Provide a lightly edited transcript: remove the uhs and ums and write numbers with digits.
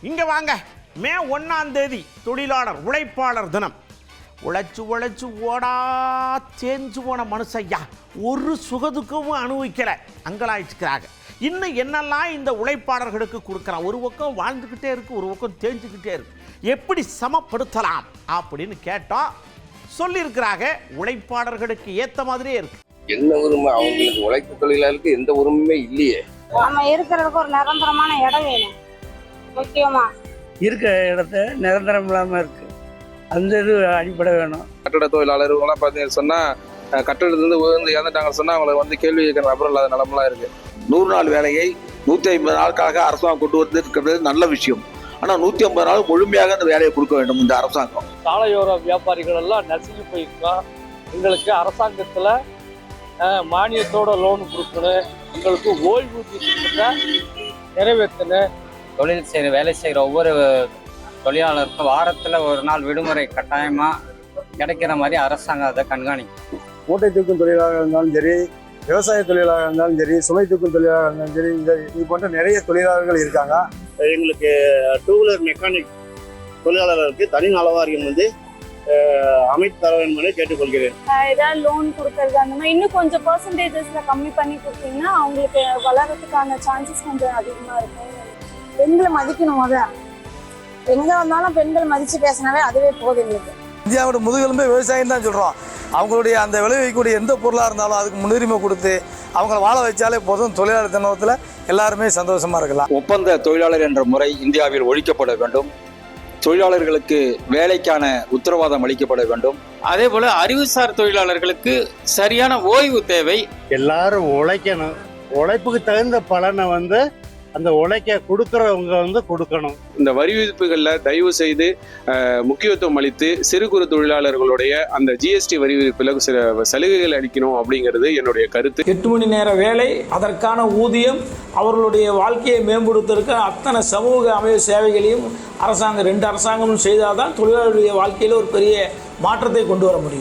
இங்கே வாங்க. மே 1ஆம் தேதி தொழிலாளர் உழைப்பாளர் தினம். உழைச்சு ஓடா தேஞ்சு போன மனுஷையா ஒரு சுகதுக்கமும் அனுபவிக்கலை, அங்கலாய்ச்சிக்கிறாங்க. இன்னும் என்னெல்லாம் இந்த உழைப்பாளர்களுக்கு கொடுக்குறான். ஒரு பக்கம் வாழ்ந்துக்கிட்டே இருக்கு, ஒரு பக்கம் தேஞ்சுக்கிட்டே இருக்கு. எப்படி சமப்படுத்தலாம் அப்படின்னு கேட்டால் சொல்லியிருக்கிறாங்க. உழைப்பாளர்களுக்கு ஏற்ற மாதிரியே இருக்கு. என்ன உரிமை அவங்களுக்கு? உழைப்பு தொழிலாளருக்கு எந்த உரிமையுமே இல்லையே. நம்ம இருக்கிறதுக்கு ஒரு நிரந்தரமான இடம் வேணும். முக்கியமா இருக்கிற இடத்த நிரந்தரம் இல்லாமல் இருக்கு, அந்த இது அடிப்படை வேணும். கட்டட தொழிலாளர்கள்லாம் பார்த்தீங்கன்னு சொன்னால் கட்டடத்துலேருந்து உயர்ந்து இறந்துட்டாங்கன்னு சொன்னால் அவங்களை வந்து கேள்வி கேட்குற நபர் இல்லாத நிலமெல்லாம் இருக்குது. 100 நாள் வேலையை 150 நாளுக்காக அரசாங்கம் கொண்டு வந்து இருக்கிறது நல்ல விஷயம். ஆனால் 150 நாள் முழுமையாக அந்த வேலையை கொடுக்க வேண்டும் இந்த அரசாங்கம். சாலையோர வியாபாரிகள் எல்லாம் நசுங்கி போயிருக்கோம். எங்களுக்கு அரசாங்கத்தில் மானியத்தோட லோன் கொடுக்கணும், எங்களுக்கு ஓய்வூதிய திட்டத்தை நிறைவேற்றணும். தொழில் செய்கிற வேலை செய்கிற ஒவ்வொரு தொழிலாளருக்கும் வாரத்தில் ஒரு நாள் விடுமுறை கட்டாயமாக கிடைக்கிற மாதிரி அரசாங்கம் அதை கண்காணிக்கும். மூட்டை தூக்கும் தொழிலாளர்கள் இருந்தாலும் சரி, விவசாய தொழிலாளர்கள் இருந்தாலும் சரி, சுமை தூக்கும் தொழிலாளர்கள் இருந்தாலும் சரி, இது போன்ற நிறைய தொழிலாளர்கள் இருக்காங்க. எங்களுக்கு 2 வீலர் மெக்கானிக் தொழிலாளர்களுக்கு தனி நல வாரியம் வந்து அமைத்து தர வேண்டும் என கேட்டுக்கொள்கிறேன். ஏதாவது லோன் கொடுக்கறது அந்த மாதிரி இன்னும் கொஞ்சம் பர்சன்டேஜஸ்ல கம்மி பண்ணி கொடுத்தீங்கன்னா அவங்களுக்கு வளர்றதுக்கான சான்சஸ் கொஞ்சம் அதிகமாக இருக்கும். பெண்களை மதிக்கணும். அதான் எங்க வந்தாலும் பெண்கள் மதிச்சு பேசினாவே அதுவே போதும். எங்களுக்கு இந்தியாவோட முதுகெலும்பே விவசாயம் தான் சொல்கிறோம். அவங்களுடைய அந்த விளைவிக்கக்கூடிய எந்த பொருளாக இருந்தாலும் அதுக்கு முன்னுரிமை கொடுத்து அவங்கள வாழ வச்சாலே போதும். தொழிலாளர் தினத்தில் எல்லாருமே சந்தோஷமாக இருக்கலாம். ஒப்பந்த தொழிலாளர் என்ற முறை இந்தியாவில் ஒழிக்கப்பட வேண்டும். தொழிலாளர்களுக்கு வேலைக்கான உத்தரவாதம் அளிக்கப்பட வேண்டும். அதே போல அறிவுசார் தொழிலாளர்களுக்கு சரியான ஓய்வு தேவை. எல்லாரும் உழைக்கணும். உழைப்புக்கு தகுந்த பலனை வந்து அந்த உழைக்க கொடுக்கறவங்க வந்து கொடுக்கணும். இந்த வரி விதிப்புகளில் தயவு செய்து முக்கியத்துவம் அளித்து சிறு குறு தொழிலாளர்களுடைய அந்த ஜிஎஸ்டி வரி விதிப்பில் சில சலுகைகள் அளிக்கணும் அப்படிங்கிறது என்னுடைய கருத்து. 8 மணி நேர வேலை, அதற்கான ஊதியம், அவர்களுடைய வாழ்க்கையை மேம்படுத்துவதற்கு அத்தனை சமூக அமைப்பு சேவைகளையும் அரசாங்கம் 2 அரசாங்கமும் செய்தால் தான் தொழிலாளர்களுடைய வாழ்க்கையில் ஒரு பெரிய மாற்றத்தை கொண்டு வர முடியும்.